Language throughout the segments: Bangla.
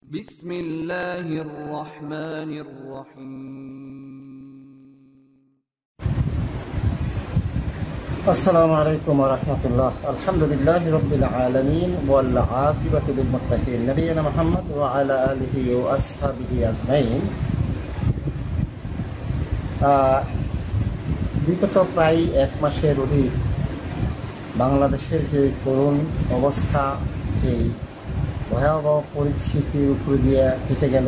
بسم الله الرحمن الرحيم السلام عليكم ورحمة الله. الحمد لله رب العالمين والعاقبة للمتقين نبينا محمد وعلى آله وأصحابه أجمعين. বিগত প্রায় এক মাসের অধিক বাংলাদেশের যে করুণ অবস্থা, যে ভয়াবহ পরিস্থিতির উপর দিয়ে কেটে গেল,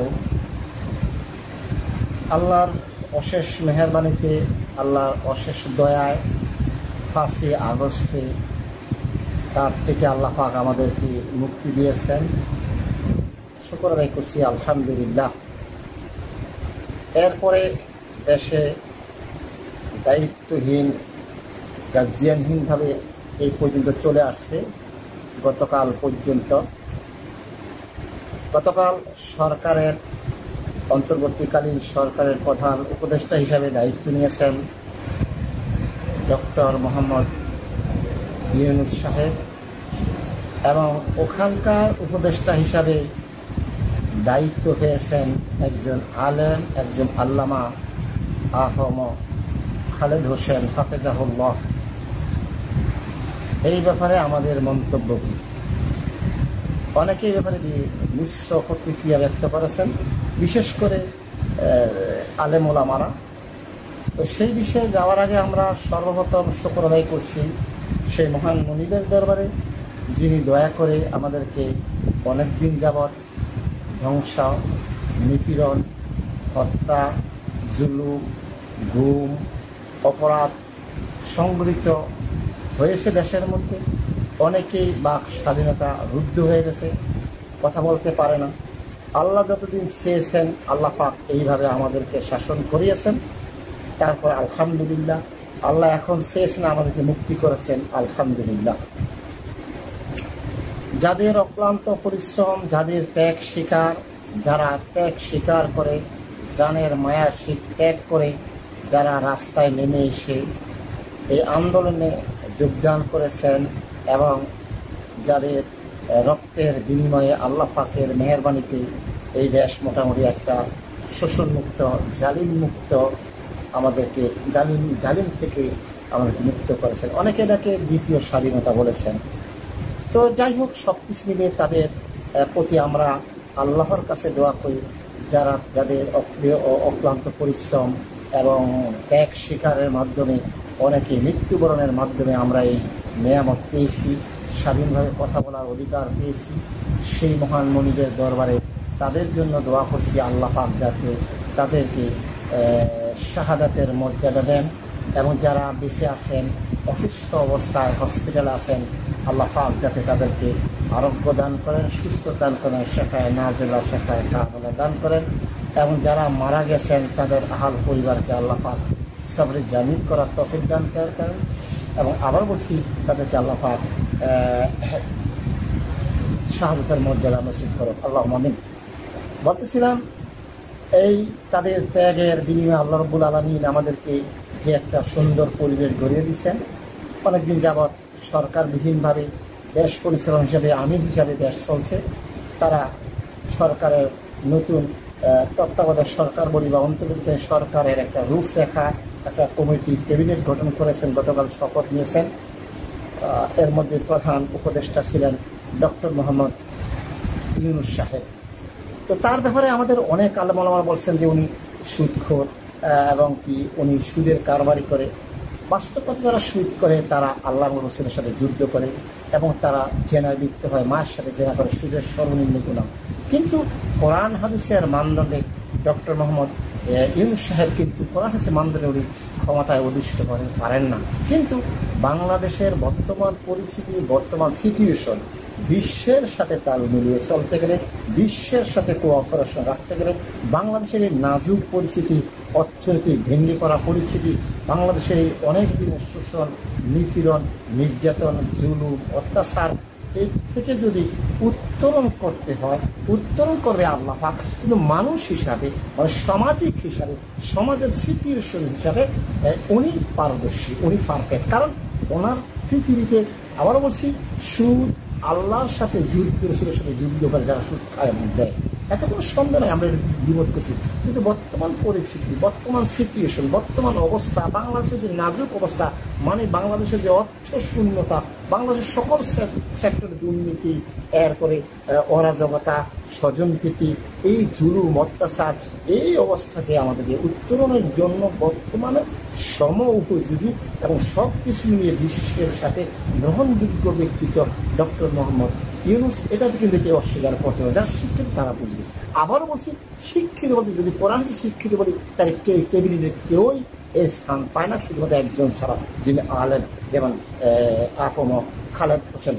আল্লাহর অশেষ মেহেরবানিতে, আল্লাহর অশেষ দয়ায় 5 আগস্টে তার থেকে আল্লাহ পাক আমাদেরকে মুক্তি দিয়েছেন। শুকর আদায় করছি আলহামদুলিল্লাহ। এরপরে দেশে দায়িত্বহীন, গার্জিয়ানহীনভাবে এই পর্যন্ত চলে আসছে। গতকাল পর্যন্ত সরকারের অন্তর্বর্তীকালীন সরকারের প্রধান উপদেষ্টা হিসাবে দায়িত্ব নিয়েছেন ডক্টর মোহাম্মদ ইউনূস সাহেব, এবং ওখানকার উপদেষ্টা হিসাবে দায়িত্ব পেয়েছেন একজন আলেম, একজন আল্লামা আহম খালেদ হোসেন হাফেজাহুল্লাহ। এই ব্যাপারে আমাদের মন্তব্য কি? অনেকে এই ব্যাপারে মিশ্র প্রতিক্রিয়া ব্যক্ত করেছেন, বিশেষ করে আলেম ওলামারা। তো সেই বিষয়ে যাওয়ার আগে আমরা সর্বপ্রথম শুকর আদায় করছি সেই মহান মুনিদের দরবারে, যিনি দয়া করে আমাদেরকে অনেকদিন যাবৎ ধ্বংস, নিপীড়ন, হত্যা, জুলুম, গুম, অপরাধ সংগঠিত হয়েছে দেশের মধ্যে। অনেকেই বাক স্বাধীনতা রুদ্ধ হয়ে গেছে, কথা বলতে পারে না। আল্লাহ যতদিন চেয়েছেন, আল্লাহ পাক এইভাবে আমাদেরকে শাসন করিয়েছেন। তারপর আলহামদুলিল্লাহ, আল্লাহ এখন চেয়েছেন আমাদেরকে মুক্তি করেছেন, আলহামদুলিল্লাহ। যাদের অক্লান্ত পরিশ্রম, যাদের যারা ত্যাগ স্বীকার করে, জানের মায়া ত্যাগ করে যারা রাস্তায় নেমে এসে এই আন্দোলনে যোগদান করেছেন, এবং যাদের রক্তের বিনিময়ে আল্লাহ পাকের মেহেরবানিতে এই দেশ মোটামুটি একটা শোষণমুক্ত, জালিম থেকে আমাদেরকে মুক্ত করেছেন। অনেকে এটাকে দ্বিতীয় স্বাধীনতা বলেছেন। তো যাই হোক, সবকিছু মিলে তাদের প্রতি আমরা আল্লাহর কাছে দোয়া করি, যাদের অক্লান্ত পরিশ্রম এবং ত্যাগ স্বীকারের মাধ্যমে, অনেকে মৃত্যুবরণের মাধ্যমে আমরা এই নিয়ামত পেয়েছি, স্বাধীনভাবে কথা বলার অধিকার পেয়েছি। সেই মহান মুনিদের দরবারে তাদের জন্য দোয়া করছি, আল্লাহ পাক যাতে তাদেরকে শাহাদাতের মর্যাদা দেন, এবং যারা বেঁচে আছেন, অসুস্থ অবস্থায় হসপিটালে আছেন, আল্লাহ পাক যাতে তাদেরকে আরোগ্য দান করেন, সুস্থ দান করেন, শেফায়ে নাজিলা, শেফায়ে কামিলা দান করেন, এবং যারা মারা গেছেন তাদের আহাল পরিবারকে আল্লাহ পাক সবরে জামিল করার তৌফিক দান করেন, এবং আবার বলছি তাদেরকে আল্লাহ পাক শাহাদাতের মর্যাদা নসিব করেন, আল্লাহ আমিন। বলতেছিলাম, এই তাদের ত্যাগের বিনিময়ে আল্লাহ রাব্বুল আলামিন আমাদেরকে যে একটা সুন্দর পরিবেশ গড়িয়ে দিচ্ছেন। অনেকদিন যাবৎ সরকারবিহীনভাবে দেশ পরিচালনা হিসাবে, আমির হিসাবে দেশ চলছে। তারা সরকারের নতুন তত্ত্বাবধায়ক সরকার বলি বা অন্তর্বর্তী সরকারের একটা রূপরেখা, একটা কমিটি, ক্যাবিনেট গঠন করেছেন, গতকাল শপথ নিয়েছেন। এর মধ্যে প্রধান উপদেষ্টা ছিলেন ডক্টর মোহাম্মদ ইউনূস সাহেব। তো তার ব্যাপারে আমাদের অনেক আলেম ওলামা বলছেন যে উনি সুদখোর, এবং কি উনি সুদের কারবারি করে। বাস্তবতা যারা সুদ করে তারা আল্লাহ রসুলের সাথে যুদ্ধ করে, এবং তারা জেনায় লিপ্ত হয়, মায়ের সাথে জেনা করে, সুদের সর্বনিম্ন গুনাহ। কিন্তু কোরআন হাদিসের মানদণ্ডে ডক্টর মোহাম্মদ ইউনূস সাহেব কিন্তু কোরআন হাদিসের মানদণ্ডে উনি ক্ষমতায় অধিষ্ঠিত করতে পারেন না। কিন্তু বাংলাদেশের বর্তমান পরিস্থিতি, বর্তমান সিচুয়েশন, বিশ্বের সাথে তাল মিলিয়ে চলতে গেলে, বিশ্বের সাথে কোঅপারেশন রাখতে গেলে, বাংলাদেশের এই নাজুক পরিস্থিতি, অর্থনৈতিক ভেঙে পড়া পরিস্থিতি, বাংলাদেশের এই অনেক দিনের শোষণ, নিপীড়ন, নির্যাতন, জুলুম, অত্যাচার, এই থেকে যদি উত্তরণ করতে হয়, উত্তরণ করবে আল্লাহ পাক। কিন্তু মানুষ হিসাবে, মানে সামাজিক হিসাবে, সমাজের সিচুয়েশন হিসাবে উনি পারদর্শী, উনি পারফেক্ট। কারণ ওনার পৃথিবীতে, আবারও বলছি, সুদ আল্লাহর সাথে যুদ্ধ, রসুলের সাথে যুদ্ধ করে যারা সুদ খায় দেয়, এত কোনো সন্দেহ নাই আমরা বিরোধ করছি। কিন্তু বর্তমান পরিস্থিতি, বর্তমান সিচুয়েশন, বর্তমান অবস্থা, বাংলাদেশের যে নাজুক অবস্থা, মানে বাংলাদেশের যে অর্থ শূন্যতা, বাংলাদেশের সকল সেক্টরে দুর্নীতি, এরপরে অরাজকতা, স্বজনপ্রীতি, এই জুলুম অত্যাচার, এই অবস্থাকে আমাদেরকে উত্তরণের জন্য বর্তমানে সম উপযোগী এবং সব কিছু নিয়ে বিশ্বের সাথে গ্রহণযোগ্য ব্যক্তিত্ব ডক্টর মোহাম্মদ ইউনূস, এটাতে কিন্তু কেউ অস্বীকার করতে হবে। যারা শিক্ষিত তারা বুঝবে। আবারও বলছি, শিক্ষিত বলতে যদি কোরআনকে শিক্ষিত বলি, তাহলে টেবিলের কেউই এর স্থান পায় না, শুধুমাত্র একজন ছাড়া, যিনি আলেন, যেমন আফম খালেদ হোসেন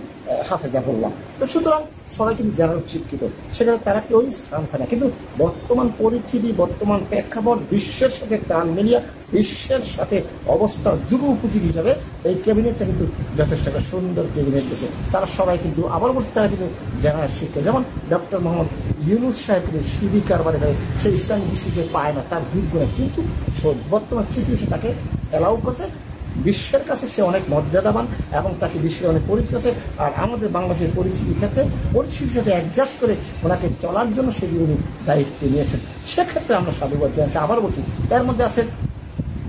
হাফেজাহুল্লাহ। তো সুতরাং সবাই কিন্তু যারা শিক্ষিত, সেখানে তারা কেউই স্থান পায় না। কিন্তু বর্তমান পরিস্থিতি, বর্তমান প্রেক্ষাপট, বিশ্বের সাথে তাল মিলিয়ে, বিশ্বের সাথে অবস্থা যুগ উপযোগী হিসাবে এই ক্যাবিনেটটা কিন্তু যথেষ্ট একটা সুন্দর ক্যাবিনেট দিয়েছে। তারা সবাই কিন্তু আবার বলছে তারা কিন্তু যারা শিক্ষিত, যেমন ডক্টর মোহাম্মদ ইউনূস সাহেব কিন্তু সুদী কারবারে সে ইসলামিক বিশ্বে পায় না, তার যোগ্য না, কিন্তু বর্তমান সিচুয়েশন তাকে অ্যালাউ করছে। বিশ্বের কাছে সে অনেক মর্যাদাবান এবং তাকে বিশ্বের অনেক পরিচিত আছে। আর আমাদের বাংলাদেশের পরিস্থিতির সাথে অ্যাডজাস্ট করে ওনাকে চলার জন্য সেটি উনি দায়িত্ব নিয়েছেন। সেক্ষেত্রে আমরা সাধুবাদ জানাচ্ছি। আবার বলছি, এর মধ্যে আছে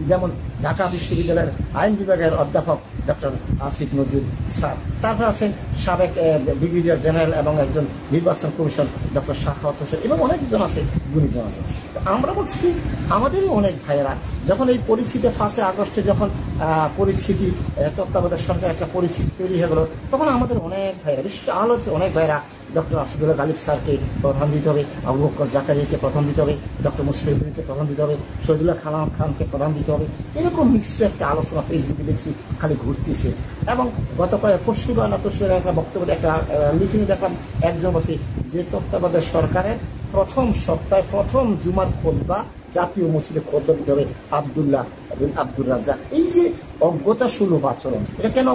যেমন ঢাকা বিশ্ববিদ্যালয়ের আইন বিভাগের অধ্যাপক ডক্টর আসিফ নজরুল স্যার, তারপর আছেন সাবেক ব্রিগেডিয়ার জেনারেল এবং একজন নির্বাচন কমিশন ডক্টর শাহাওয়াত হোসেন, এবং অনেকজন আছে, গুণীজন আছে। আমরা বলছি আমাদেরই অনেক ভাইয়েরা যখন এই পরিস্থিতি 1 আগস্টে যখন পরিস্থিতি তত্ত্বাবধায়ক সরকার একটা পরিস্থিতি তৈরি হয়ে গেল, তখন আমাদের অনেক ভাইয়েরা, বিশ্ব আলোচনা অনেক ভাইয়েরা ডক্টর আসিফুল্লাহ গালিব স্যারকে প্রধান দিতে হবে, আবু বকর জাকারিয়াকে প্রধান দিতে হবে, ডক্টর মুশফিকুদ্দিনকে প্রধান দিতে হবে, শহীদুল্লাহ খানকে প্রধান দিতে হবে, এরকম মিশ্র একটা আলোচনা ফেসবুকে দেখছি খালি ঘুরতেছে। এবং গত পরশু বা একটা বক্তব্য, একটা লিখে দেখলাম, একজন বলছে যে তত্ত্বাবধায়ক সরকারের প্রথম সপ্তাহে প্রথম জুমার খুতবা জাতীয় মসজিদে খুতবা দিতে হবে আব্দুল্লাহ বিন আব্দুর রাজ্জাক। এই যে অজ্ঞতা সুলভ আচরণ, এটা কেন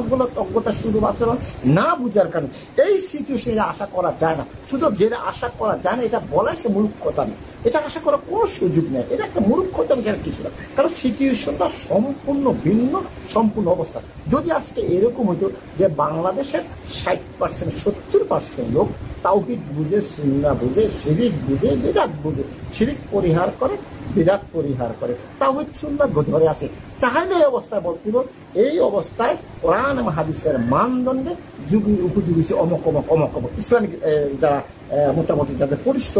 অজ্ঞতা সুলভ আচরণ? না বুঝার কারণে এই সিচুয়েশনে আশা করা যায় না। শুধু যেটা আশা করা যায় না, এটা বলা সে মূর্খতা নেই, এটা আশা করার কোনো সুযোগ নেই, এটা একটা মূর্খতা বিষয় কিছু না। কারণ সিচুয়েশনটা সম্পূর্ণ ভিন্ন, সম্পূর্ণ অবস্থা। যদি আজকে এরকম হইতো যে বাংলাদেশের 60% 70% লোক তাওহীদ বুঝে, সুন্নাহ বুঝে, শিরিক বুঝে, বিদআত বুঝে, শিরিক পরিহার করে, বিদআত পরিহার করে, তাওহীদ সুন্নাহ ধরে আছে, তাহলে এই অবস্থায় বলতে এই অবস্থায় কোরআন এবং হাদিসের মানদণ্ডে যুগী উপযোগী অমক অমক অমক অমক ইসলামিক যারা মোটামুটি যাদের পরিচিত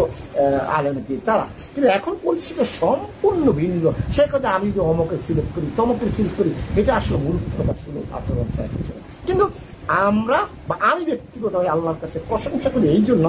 আলেম দিয়ে তারা। কিন্তু এখন পরিস্থিতি সম্পূর্ণ ভিন্ন। সে কথা আমি যদি অমকের সিলেক্ট করি, তমকের সিলেক্ট করি, এটা আসলে মূর্খতা সুলভ আচরণ ছাড়া কিছু না। কিন্তু আমরা বা আমি ব্যক্তিগতভাবে আল্লাহর কাছে প্রশংসা করি এই জন্য,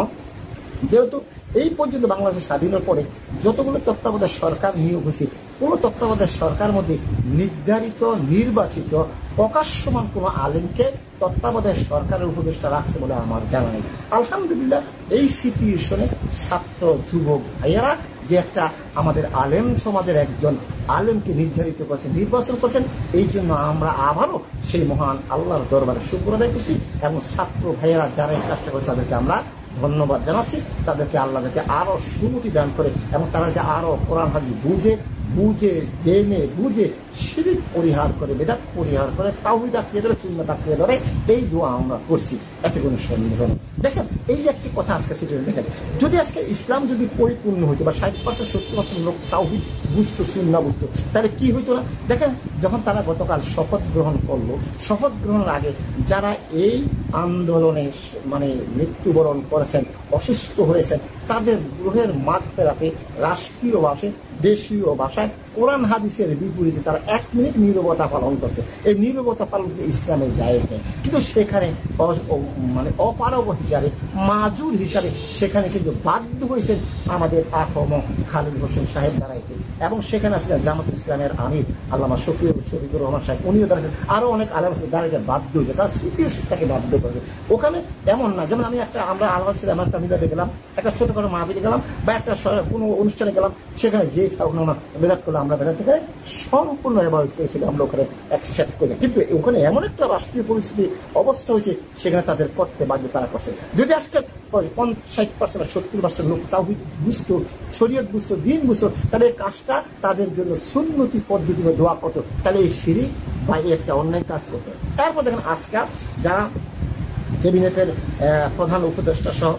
যেহেতু এই পর্যন্ত বাংলাদেশ স্বাধীনের পরে যতগুলো তত্ত্বাবধায়ক সরকার নিয়োগ হয়েছে, কোনো তত্ত্বাবধায়ক সরকার মধ্যে নির্ধারিত নির্বাচিত প্রকাশ্যমান কোনো আলেমকে তত্ত্বাবধায়ক সরকারের উপদেষ্টা রাখছে বলে আমার জানা নেই। আলহামদুলিল্লাহ এই সিচুয়েশনে ছাত্র যুবক ভাইয়েরা যে একটা আমাদের আলেম সমাজের একজন আলেমকে নির্ধারিত করেছেন, নির্বাচন করেছেন, এই জন্য আমরা আবারও সেই মহান আল্লাহর দরবারে শুকর আদায় করছি। এবং ছাত্র ভাইয়েরা যারা এই কাজটা করেছে তাদেরকে আমরা ধন্যবাদ জানাচ্ছি। তাদেরকে আল্লাহ যাতে আরো সুমতি দান করে এবং তারা যাতে আরো কোরআন হাদিস বুঝে জেনে বুঝে শিরিক পরিহার করে, বিদআত পরিহার করে, তাওহীদ আঁকড়ে ধরে, সুন্নাত আঁকড়ে ধরে, এই দোয়া আমরা করছি, এতে কোনো সন্দেহ নেই। দেখেন এই যে একটি কথা আজকে সিচুয়েশন, দেখেন যদি আজকে ইসলাম যদি পরিপূর্ণ হইতো বা 60% 70% লোক তাওহীদ বুঝতো, সুন্নাহ বুঝতো, তাহলে কি হইতো না? দেখেন যখন তারা গতকাল শপথ গ্রহণ করলো, শপথ গ্রহণের আগে যারা এই আন্দোলনে মানে মৃত্যুবরণ করেছেন, অসুস্থ হয়েছেন, তাদের গ্রহের মাগফিরাতে রাষ্ট্রীয় ভাষায়, দেশীয় ভাষায় কোরআন হাদিসের বিপরীতে তারা 1 মিনিট নীরবতা পালন করছে। এই নীরবতা পালন ইসলামে জায়েজ নেই, কিন্তু সেখানে মানে অপারগ হিসাবে, মাজুর হিসাবে সেখানে কিন্তু বাধ্য হয়েছেন আমাদের আফম খালেদ হোসেন সাহেব দাঁড়াইতে। এবং সেখানে আসলে জামাত ইসলামের আমির আল্লামা শফিকুর রহমান সাহেব, উনিও দাঁড়াচ্ছেন, আরো অনেক আলেম দাঁড়াইতে বাধ্য হয়েছে, তার সিচুয়েশন তাকে বাধ্য করেছে। ওখানে এমন না যেমন আমরা আলহাজ ছিলাম, একটা মিলাতে গেলাম, একটা ছোটখাটো মাহফিলে গেলাম বা একটা কোনো অনুষ্ঠানে গেলাম, সেখানে যে থাকুক না বেদাত করলে আমরা বেদাত থেকে সম্পূর্ণ এবাদত করেছিল, আমরা ওখানে অ্যাকসেপ্ট করি। কিন্তু ওখানে এমন একটা রাষ্ট্রীয় পরিস্থিতি অবস্থা হয়েছে, সেখানে তাদের করতে বাধ্য তারা করছে। যদি আজকে 60% 70% লোক তাওহীদ বুঝতো, শরীয়ত বুঝতো, দ্বীন বুঝতো, তাহলে এই কাজটা তাদের জন্য সুন্নতি পদ্ধতিতে দোয়া করতো, তাহলে এই শিরিক বা একটা অন্যায় কাজ করতো। তারপর দেখেন আজকাল যারা ক্যাবিনেটের প্রধান উপদেষ্টা সহ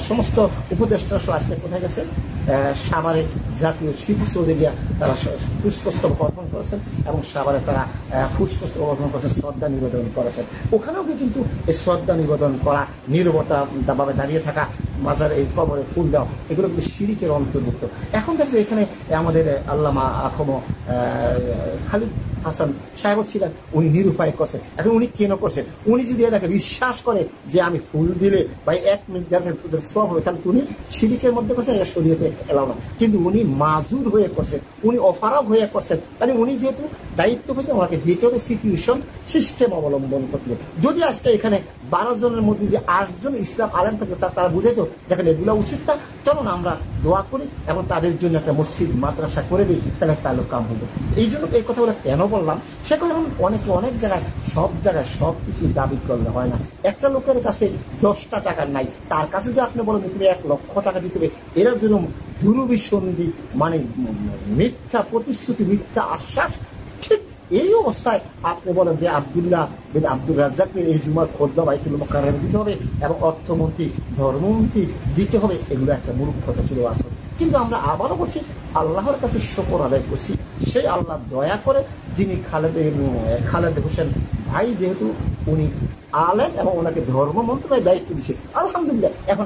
সমস্ত উপদেষ্টা সহ আজকে কোথায় গেছে? সাভারে জাতীয় স্মৃতিসৌধে গিয়া তারা পুষ্পস্তবক অর্পণ করেছেন এবং সাভারে তারা পুষ্পস্তবক অর্পণ করেছেন, শ্রদ্ধা নিবেদন করেছেন। ওখানেও কিন্তু এই শ্রদ্ধা নিবেদন করা, নীরবতাভাবে দাঁড়িয়ে থাকা, মাজার এই কবরে ফুল দেওয়া, এগুলো কিন্তু শিরিকের অন্তর্ভুক্ত। এখন দেখছি এখানে আমাদের আল্লামা আখম খালিদ হাসান সাহেব ছিলেন, উনি নিরুপায় করছেন। এখন উনি কেন করছেন? উনি যদি এটাকে বিশ্বাস করে যে আমি ফুল দিলে বা 1 মিনিট তোদের সব হবে, তাহলে উনি শিরিকের মধ্যে করছেন, এটা শরীয়তে এলাও না। কিন্তু উনি মাজুর হয়ে করছেন, উনি অফারব হয়ে করছেন। মানে উনি যেহেতু দায়িত্ব পেয়েছেন, ওনাকে যেতে হবে সিচুয়েশন সিস্টেম অবলম্বন করতে হবে। যদি আজকে এখানে 12 জনের মধ্যে যে 8 জন ইসলাম আলেম থাকে, তারা বুঝাইতো দেখেন এগুলো উচিত না, চলুন আমরা দোয়া করি এবং তাদের জন্য একটা মসজিদ মাদ্রাসা করে দিই, তাহলে তাহলে কাম হবে। এই জন্য এই কথাগুলো কেন বললাম, সে কথা অনেকে অনেক জায়গায় সব জায়গায় সব কিছু দাবি করলে হয় না। একটা লোকের কাছে 10টা টাকা নাই, তার কাছে যে আপনি বলেন তুমি 1 লক্ষ টাকা দিতে হবে, এরা যেন দুরভিসন্ধি, মানে মিথ্যা প্রতিশ্রুতি, মিথ্যা আশ্বাস। ঠিক এই অবস্থায় আপনি বলেন যে আব্দুল্লাহ বিন আব্দুর রাজ্জাককে এই জুমার খোদ্দা বাইতুল মুকাররমে দিতে হবে এবং অর্থমন্ত্রী ধর্মমন্ত্রী দিতে হবে, এগুলো একটা মূর্খতা ছিল আসলে। কিন্তু আমরা আবারও বলছি, আল্লাহর কাছে শুকর আদায় করছি, সেই আল্লাহ দয়া করে যিনি খালেদ হোসেন ভাই, যেহেতু উনি আলেম এবং ওনাকে ধর্ম মন্ত্রণালয়ের দায়িত্ব দিচ্ছে, আলহামদুলিল্লাহ। এখন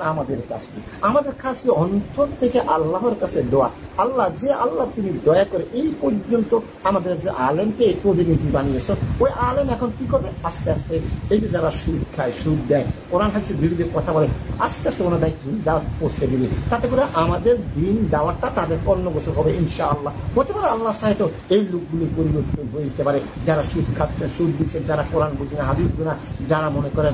আমাদের কাছে অন্তর থেকে আল্লাহর কাছে দোয়া, আল্লাহ যে আল্লাহ তুমি দয়া করে এই পর্যন্ত আমাদের যে আলেমকে এই প্রতিনিধি বানিয়েছ, ওই আলেম এখন কি করবে? আস্তে আস্তে এই যে যারা সুদ খায়, সুদ দেয়, কোরআন হাদিসের বিরুদ্ধে কথা বলে, আস্তে আস্তে ওনার দায়িত্ব দাওয়াত পৌঁছে দিবে। তাতে করে আমাদের দিন দাওয়াতটা তাদের অন্নগ্রসর হবে ইনশাআল্লাহ। হতে পারে আল্লাহ চাহে তো এই লোকগুলি পরিবর্তন হয়ে যেতে পারে, যারা সুদ খাচ্ছেন, সুদ দিচ্ছেন, যারা কোরআন বুঝে না, হাদিস বুঝে না, যারা মনে করেন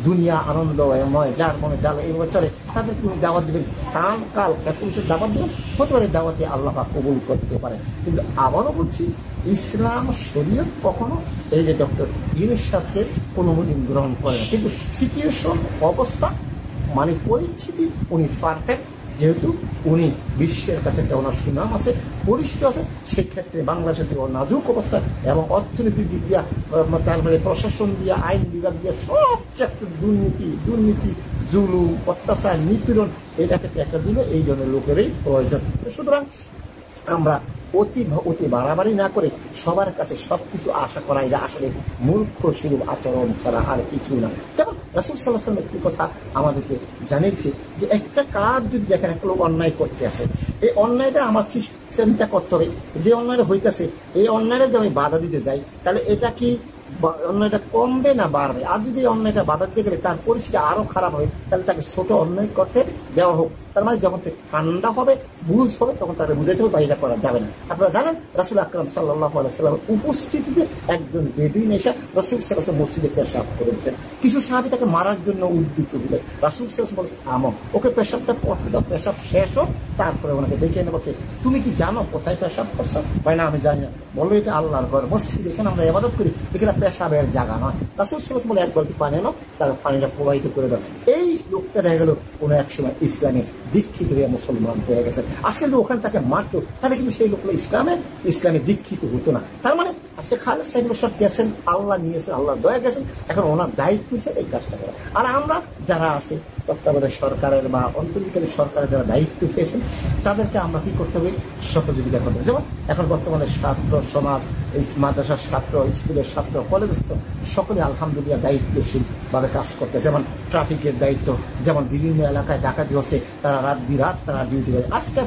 দুনিয়া আনন্দময়, যার মনে জালে এইভাবে চলে, তাদের তুমি দাওয়াত দিবেন, স্থান কাল ক্যাপুলিশের দাওয়াত দিবেন, হতে পারে দাওয়াতে আল্লাহ পাক কবুল করতে পারে। কিন্তু আবারও বলছি, ইসলাম শরীয়ত কখনো এই যে ডক্টর ইউনূস সাহেবকে অনুমোদন গ্রহণ করে না। কিন্তু সিচুয়েশন, অবস্থা, মানে পরিস্থিতি উনি পারফেক্ট, যেহেতু উনি বিশ্বের কাছে একটা ওনার সুনাম আছে, পরিচিত আছে। সেক্ষেত্রে বাংলাদেশের যে নাজুক অবস্থা এবং অর্থনীতির দিক দিয়া, তারপরে প্রশাসন দিয়া, আইন বিভাগ দিয়া, সবচেয়ে দুর্নীতি, জুলুম, অত্যাচার, নিপীড়ন, এটাকে একটা দিলে এই ধরনের লোকেরই প্রয়োজন। সুতরাং আমরা অতি বাড়াবাড়ি না করে সবার কাছে সবকিছু আশা করা, এটা আসলে মূর্খ সুলভ আচরণ ছাড়া আর কিছু না। যেমন রাসূল সাল্লাল্লাহু আলাইহি ওয়াসাল্লাম একটি কথা আমাদেরকে জানিয়েছে যে একটা কাজ যদি দেখেন একটা লোক অন্যায় করতে আসে, এই অন্যায়টা আমার চিন্তা করতে হবে, যে অন্যায়টা হইতেছে এই অন্যায়টা যদি আমি বাধা দিতে যাই, তাহলে এটা কি অন্যায়টা কমবে না বাড়বে? আর যদি অন্যায়টা বাধা দিতে গেলে তার পরিস্থিতি আরো খারাপ হবে, তাহলে তাকে ছোট অন্যায় করতে দেওয়া হোক। তার মানে যখন থেকে ঠান্ডা হবে, বুঝ হবে, তখন তাকে বুঝাইতে হবে বাইরে করা যাবে না। আপনারা জানেন রাসূল আকরাম সাল্লাল্লাহু আলাইহি ওয়াসাল্লামের উপস্থিতিতে একজন বেদুইন এসে রাসূল সাল্লাল্লাহু আলাইহি ওয়াসাল্লাম মসজিদে পেশাব করেছেন। কিছু সাহাবী তাকে মারার জন্য উদ্যুক্ত দিলেন। রাসূল সাল্লাল্লাহু আলাইহি ওয়াসাল্লাম বলেন, আমো ওকে পেশাবটা পড়তে দাও, পেশাব শেষ হোক, তারপরে ওনাকে ডেকে এনে বলছে, তুমি কি জানো কোথায় পেশাব করছো? ভাই না, আমি জানি না। বললো, এটা আল্লাহর ঘর, মসজিদ, এখানে আমরা ইবাদত করি, এখানে পেশাবের জায়গা নয়। রাসূল সাল্লাল্লাহু আলাইহি ওয়াসাল্লাম বলে, এক বালতি পানি আনো, তার পানিটা প্রবাহিত করে দাও। এই লোকটা দেখা গেল কোনো এক সময় ইসলামে দীক্ষিত হয়ে মুসলমান হয়ে গেছে। আজকে যদি ওখানে তাকে মারতো, তাহলে কিন্তু সেই লোকগুলো ইসলামে দীক্ষিত হতো না। তার মানে আজকে খালেদ সাহেব সব গেছেন, আল্লাহ নিয়েছেন, আল্লাহ দয়া গেছেন, এখন ওনার দায়িত্ব হিসেবে এই কাজটা করা। আর আমরা যারা আছে তত্ত্বাবধায়ক সরকারের বা অন্তর্বর্তীকালীন সরকারের যারা দায়িত্ব পেয়েছেন, তাদেরকে আমরা কি করতে হবে? সহযোগিতা করতে হবে। যেমন এখন বর্তমানে ছাত্র সমাজ, মাদ্রাসার ছাত্র, স্কুলের ছাত্র, কলেজের ছাত্র, সকলে আলহামদুলিল্লাহ দায়িত্বশীল ভাবে কাজ করতে। যেমন ট্রাফিকের দায়িত্ব, যেমন বিভিন্ন এলাকায় ডাকাতি হচ্ছে, তারা রাত বিরাত তারা ডিউটি করে। আজকে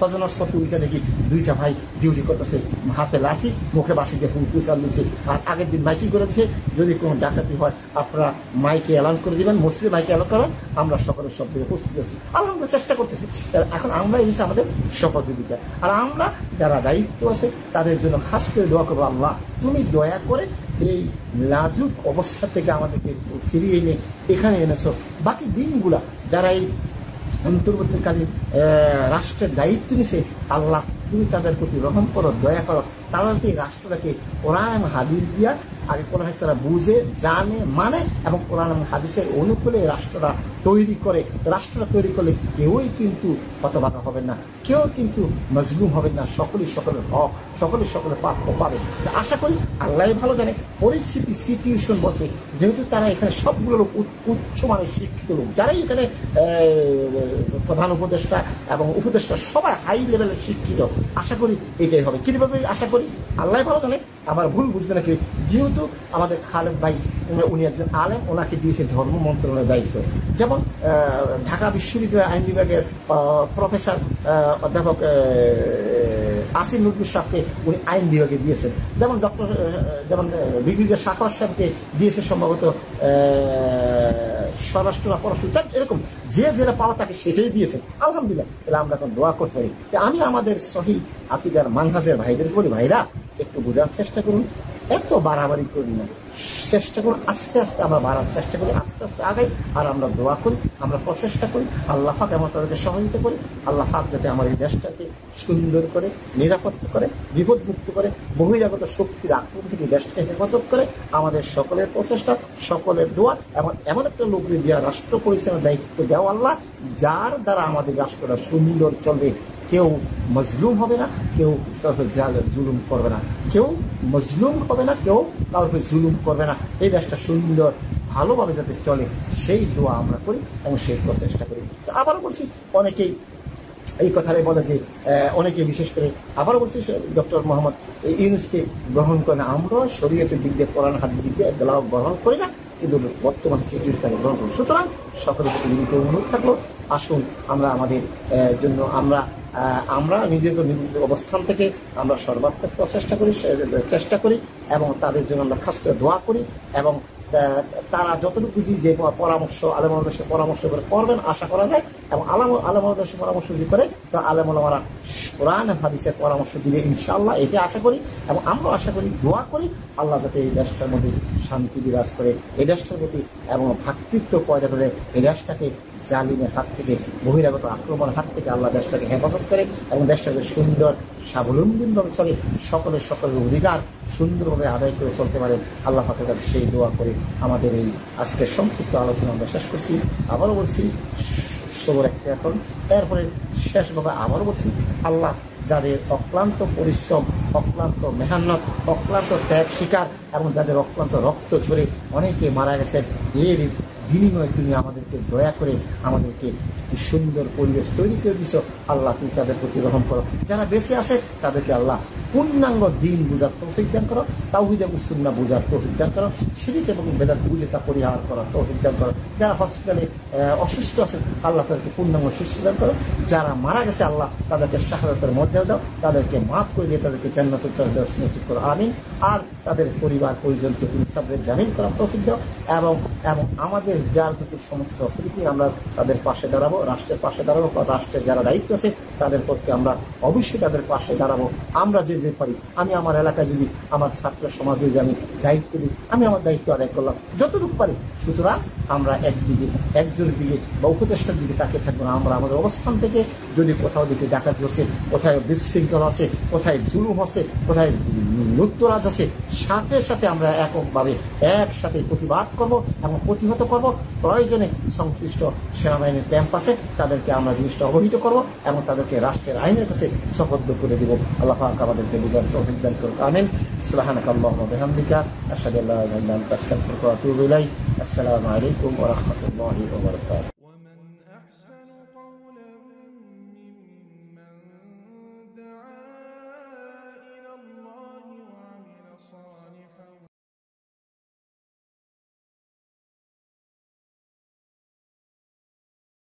ফজর নস্পতি উইটা দেখি 2টা ভাই ডিউটি করতেছে, হাতে লাঠি, মুখে বাসি দিয়ে হুঁচাল দিচ্ছে। আর আগের দিন মাইকিং করে দিচ্ছে, যদি কোনো ডাকাতি হয় আপনারা মাইকে এলান করে দিবেন, মসজিদে মাইকে এলান করেন, আমরা সকলে সব জায়গায় প্রস্তুত আছি, আলহামদুলিল্লাহ চেষ্টা করতেছি। এখন আমরা এই হচ্ছে আমাদের সহযোগিতা। আর আমরা যারা দায়িত্ব আছে তাদের জন্য খাস করে দোয়া করবো, আল্লাহ তুমি দয়া করে এই লাজুক অবস্থা থেকে আমাদেরকে ফিরিয়ে এনে এখানে এনেছো। বাকি দিনগুলা যারা এই অন্তর্বর্তীকালীন রাষ্ট্রের দায়িত্ব নিছে, আল্লাহ তুমি তাদের প্রতি রহম করো, দয়া করো, তারা যাতে এই রাষ্ট্রটাকে কোরআন এবং হাদিস দিয়া আগে কোরআন হাদিস তারা বুঝে জানে মানে এবং কোরআন এবং হাদিসের অনুকূলে রাষ্ট্রটা তৈরি করে। রাষ্ট্রটা তৈরি করলে কেউই কিন্তু হতভাগা হবে না, কেউ কিন্তু মজলুম হবে না, সকলেই সকলের হক, সকলেই সকলের প্রাপ্য পাবে। আশা করি আল্লাহ ভালো জানে পরিস্থিতি সিচুয়েশন বলছে, যেহেতু তারা এখানে সবগুলো লোক উচ্চ মানের শিক্ষিত লোক, যারাই এখানে প্রধান উপদেষ্টা এবং উপদেষ্টা সবাই হাই লেভেলের শিক্ষিত। আশা করি এটাই হবে। কিভাবে আশা করি আল্লাহ ভালো জানে, আমার ভুল বুঝবে নাকি। যেহেতু আমাদের খালেদ ভাই উনি একজন আলেম, ওনাকে দিয়েছে ধর্ম মন্ত্রণালয়ের দায়িত্ব। যেমন ঢাকা বিশ্ববিদ্যালয়ের আইন বিভাগের প্রফেসর অধ্যাপক আসিফ নজরুল সাহেবকে উনি আইন বিভাগে দিয়েছেন। যেমন যেমন ব্রিগেডিয়ার সাখাওয়াত সাহেবকে দিয়েছে সম্ভবত স্বরাষ্ট্র পররাষ্ট্র, এরকম যে যেটা পাওয়া তাকে সেটাই দিয়েছে। আলহামদুলিল্লাহ, তাহলে আমরা এখন দোয়া করতে পারি। আমি আমাদের সহিহ আকীদার মানহাজের ভাইদের বলি, ভাইরা একটু বোঝার চেষ্টা করুন, এত বাড়াবাড়ি করি না, চেষ্টা করুন আস্তে আস্তে আমরা বাড়ার চেষ্টা করি, আস্তে আস্তে আগাই। আর আমরা দোয়া করি, আমরা প্রচেষ্টা করি, আল্লাহ পাক আমরা তাদেরকে সহযোগিতা করি। আল্লাহ পাক যাতে আমার এই দেশটাকে সুন্দর করে, নিরাপদ করে, বিপদমুক্ত করে, বহিরাগত শক্তির আক্রমণ থেকে দেশকে হেফাজত করে। আমাদের সকলের প্রচেষ্টা, সকলের দোয়া এবং এমন একটা লোককে দেওয়া রাষ্ট্র পরিচালনার দায়িত্ব দেওয়া আল্লাহ, যার দ্বারা আমাদের রাষ্ট্রটা সুন্দর চলবে। কেউ মজলুম হবে না, কেউ জুলুম করবে না, কেউ মজলুম হবে না, কেউ কাউকে জুলুম করবে না। এই দেশটা সুন্দর ভালোভাবে যাতে চলে সেই দোয়া আমরা করি এবং সেই প্রচেষ্টা করি। তো আবারও বলছি, অনেকেই এই কথাটাই বলে যে অনেকে বিশেষ করে আবারও বলছি ডক্টর মোহাম্মদ ইউনূসকে গ্রহণ করে না। আমরা শরীয়তের দিক দিয়ে, কোরআন হাদিসের দিক দিয়ে গ্রহণ করি না, কিন্তু বর্তমান সিচুয়েশনকে গ্রহণ করি। সুতরাং সকলের প্রতি বিনীত অনুরোধ থাকলো, আসুন আমরা আমাদের জন্য আমরা নিজেদের অবস্থান থেকে আমরা সর্বাত্মক চেষ্টা করি এবং তাদের জন্য আমরা খাস করে দোয়া করি এবং তারা যতটুকু বুঝি যে পরামর্শ আলেমদের পরামর্শ করে করবেন আশা করা যায়। এবং আলেমদের পরামর্শ যদি করে তো আলেমরা কোরআন হাদিসের পরামর্শ দিবে ইনশাআল্লাহ, এটা আশা করি। এবং আমরা আশা করি, দোয়া করি আল্লাহ যাতে এই দেশটার মধ্যে শান্তি বিরাজ করে, এই দেশটার প্রতি এবং ভ্রাতৃত্ব পয়দা করে, এই দেশটাকে জালিমের হাত থেকে, বহিরাগত আক্রমণের হাত থেকে আল্লাহ দেশটাকে হেফাজত করে এবং দেশটাকে সুন্দর স্বাবলম্বীভাবে চলে, সকলের অধিকার সুন্দরভাবে আদায় করে চলতে পারে। আল্লাহ পাকের কাছে সেই দোয়া করে আমাদের এই আজকের সংক্ষিপ্ত আলোচনা আমরা শেষ করছি। আবারও বলছি সবর একটা এখন, এরপরে শেষভাবে আবারও বলছি, আল্লাহ যাদের অক্লান্ত পরিশ্রম, অক্লান্ত মেহনত, অক্লান্ত ত্যাগ শিকার এবং যাদের অক্লান্ত রক্ত ঝরে অনেকে মারা গেছেন, এর বিনিময়ে তুমি আমাদেরকে দয়া করে আমাদেরকে সুন্দর পরিবেশ তৈরি করে দিছো। আল্লাহ তুমি তাদের প্রতি রহম করো। যারা বেঁচে আছে তাদেরকে আল্লাহ পূর্ণাঙ্গ দিন বুঝার তৌফিক দান করো, তাওহীদ এবং সুন্নাহ বুঝার তৌফিক দান করো, শিরক এবং বেদাত বুঝে তা পরিহার করার তৌফিক দান করো। যারা হসপিটালে অসুস্থ আছে আল্লাহ তাদেরকে পূর্ণাঙ্গ সুস্থ দান করো। যারা মারা গেছে আল্লাহ তাদেরকে শাহাদাতের মর্যাদা দাও, তাদেরকে মাফ করে দিয়ে তাদেরকে জান্নাতুল ফেরদাউস নসিব করো, আমিন। আর তাদের পরিবার পরিজনকে তুমি সাবরের জামিন করার তৌফিক দাও এবং আমাদের যার যত সমস্যা আমরা তাদের পাশে দাঁড়াবো, রাষ্ট্রের পাশে দাঁড়াবো, রাষ্ট্রের যারা দায়িত্ব আছে তাদের পক্ষে আমরা অবশ্যই তাদের পাশে দাঁড়াবো। আমরা যে পারি, আমি আমার এলাকায় যদি আমার ছাত্র সমাজে যে আমি দায়িত্ব দিই, আমি আমার দায়িত্ব আদায় করলাম যতটুকু পারি। সুতরাং আমরা একজনের দিকে বা উপদেষ্টার দিকে তাকিয়ে থাকবো না। আমরা আমাদের অবস্থান থেকে যদি কোথাও দিকে ডাকাতি হচ্ছে, কোথায় বিশৃঙ্খলা আছে, কোথায় জুলুম হচ্ছে, কোথায় লুটতরাজ আছে, সাথে সাথে আমরা এককভাবে একসাথে প্রতিবাদ করব এবং প্রতিহত করব। প্রয়োজনে সংশ্লিষ্ট সেনাবাহিনীর ক্যাম্প আছে তাদেরকে আমরা জিনিসটা অবহিত করব এবং তাদেরকে রাষ্ট্রের আইনের কাছে সুপর্দ করে দিব। আল্লাহ পাক আমাদেরকে বুঝার তৌফিক দান করুন, আমিন। সুবহানাকাল্লাহুম্মা ওয়া বিহামদিকা আশহাদু আল্লা ইলাহা ইল্লা আনতা আস্তাগফিরুকা ওয়া আতুবু ইলাইক। আসসালামু আলাইকুম ওয়া রাহমাতুল্লাহি ওয়া বারাকাতুহু।